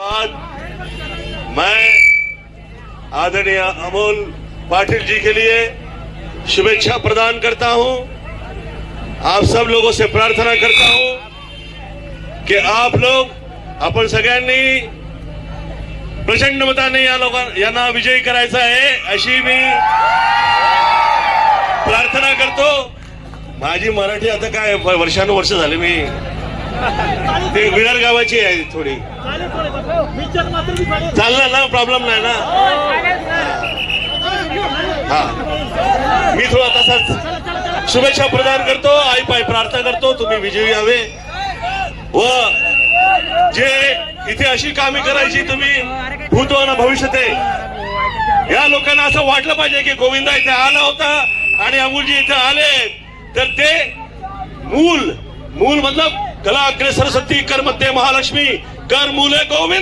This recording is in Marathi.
मैं आदरणीय अमोल पाटिल जी के लिए शुभेच्छा प्रदान करता हूं। आप सब लोगों से प्रार्थना करता हूं कि आप लोग आपण सगळ्यांनी प्रचंड मताने यांना विजयी करायचा आहे अशी मी प्रार्थना करतो। माझी मराठी आता काय वर्षानुवर्ष झाले मी ते विरार गावाची आहे थोडी चालणार ना प्रॉब्लेम नाही ना। हा मी थोडा तसाच शुभेच्छा प्रदान करतो आई पाय प्रार्थना करतो तुम्ही विजयी यावे व जे इथे अशी कामे करायची तुम्ही भूत व भविष्यात या लोकांना असं वाटलं पाहिजे की गोविंदा इथे आला होता आणि अमोलजी इथे आले तर ते मूल मतलब कला अग्रे सरस्वती कर मध्ये महालक्ष्मी कर मूले गोविंद।